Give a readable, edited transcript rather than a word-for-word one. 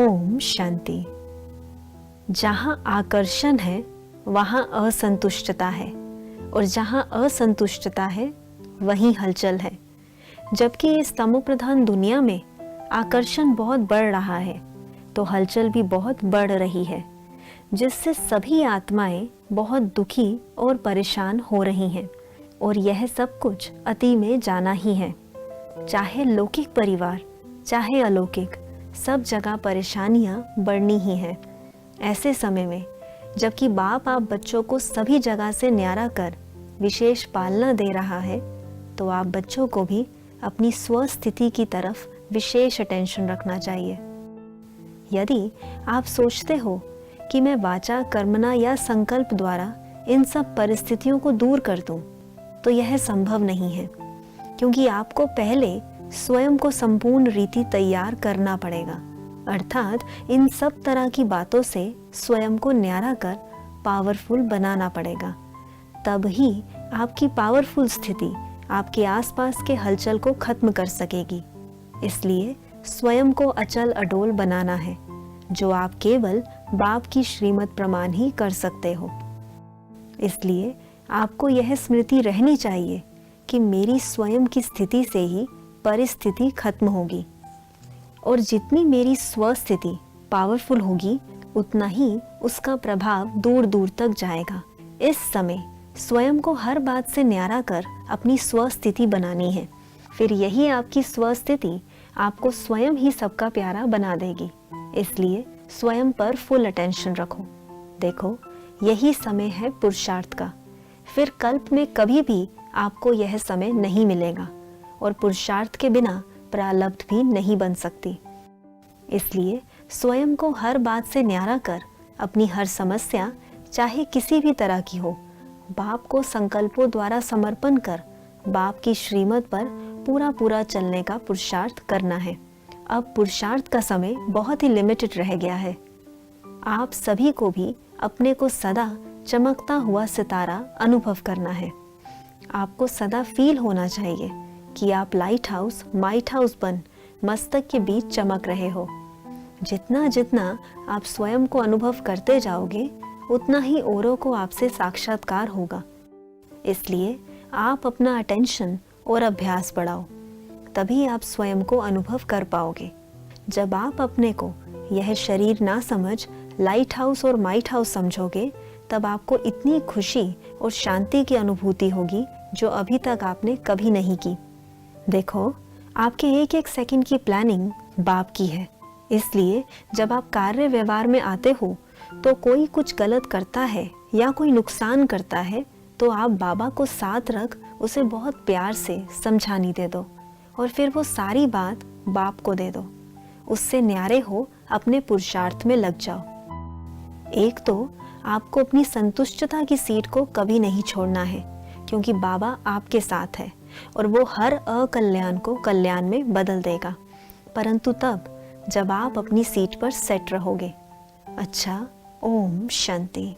ओम शांति। जहाँ आकर्षण है वहाँ असंतुष्टता है, और जहाँ असंतुष्टता है वहीं हलचल है। जबकि इस तमोप्रधान दुनिया में आकर्षण बहुत बढ़ रहा है तो हलचल भी बहुत बढ़ रही है, जिससे सभी आत्माएं बहुत दुखी और परेशान हो रही हैं। और यह सब कुछ अति में जाना ही है। चाहे लौकिक परिवार चाहे अलौकिक, सब जगह परेशानियां बढ़नी ही हैं। ऐसे समय में जबकि बाप आप बच्चों को सभी जगह से न्यारा कर विशेष पालना दे रहा है, तो आप बच्चों को भी अपनी स्वस्थिति की तरफ विशेष अटेंशन रखना चाहिए। यदि आप सोचते हो कि मैं वाचा कर्मना या संकल्प द्वारा इन सब परिस्थितियों को दूर कर दूं, तो यह संभव नहीं है, क्योंकि आपको पहले स्वयं को संपूर्ण रीति तैयार करना पड़ेगा। अर्थात इन सब तरह की बातों से स्वयं को न्यारा कर पावरफुल बनाना पड़ेगा। तब ही आपकी पावरफुल स्थिति आपके आसपास के हलचल को खत्म कर सकेगी। इसलिए स्वयं को अचल अडोल बनाना है, जो आप केवल बाप की श्रीमत प्रमाण ही कर सकते हो। इसलिए आपको यह स्मृति रहनी चाहिए कि मेरी स्वयं की स्थिति से ही परिस्थिति खत्म होगी, और जितनी मेरी स्वस्थिति पावरफुल होगी उतना ही उसका प्रभाव दूर दूर तक जाएगा। इस समय स्वयं को हर बात से न्यारा कर अपनी स्वस्थिति बनानी है। फिर यही आपकी स्वस्थिति आपको स्वयं ही सबका प्यारा बना देगी। इसलिए स्वयं पर फुल अटेंशन रखो। देखो, यही समय है पुरुषार्थ का। फिर कल्प में कभी भी आपको यह समय नहीं मिलेगा, और पुरुषार्थ के बिना प्रारब्ध भी नहीं बन सकती। इसलिए स्वयं को हर बात से न्यारा कर अपनी हर समस्या, चाहे किसी भी तरह की हो, बाप को संकल्पों द्वारा समर्पण कर बाप की श्रीमत पर पूरा पूरा चलने का पुरुषार्थ करना है। अब पुरुषार्थ का समय बहुत ही लिमिटेड रह गया है। आप सभी को भी अपने को सदा चमकता हुआ सितारा अनुभव करना है। आपको सदा फील होना चाहिए कि आप लाइट हाउस माइट हाउस बन मस्तक के बीच चमक रहे हो। जितना जितना आप स्वयं को अनुभव करते जाओगे, उतना ही औरों को आपसे साक्षात्कार होगा। इसलिए आप अपना अटेंशन और अभ्यास बढ़ाओ, तभी आप स्वयं को अनुभव कर पाओगे। जब आप अपने को यह शरीर ना समझ लाइट हाउस और माइट हाउस समझोगे, तब आपको इतनी खुशी और शांति की अनुभूति होगी जो अभी तक आपने कभी नहीं की। देखो, आपके एक एक सेकंड की प्लानिंग बाप की है। इसलिए जब आप कार्य व्यवहार में आते हो तो कोई कुछ गलत करता है या कोई नुकसान करता है, तो आप बाबा को साथ रख उसे बहुत प्यार से समझानी दे दो, और फिर वो सारी बात बाप को दे दो। उससे न्यारे हो अपने पुरुषार्थ में लग जाओ। एक तो आपको अपनी संतुष्टता की सीट को कभी नहीं छोड़ना है, क्योंकि बाबा आपके साथ है और वो हर अकल्याण को कल्याण में बदल देगा, परंतु तब जब आप अपनी सीट पर सेट रहोगे। अच्छा, ओम शांति।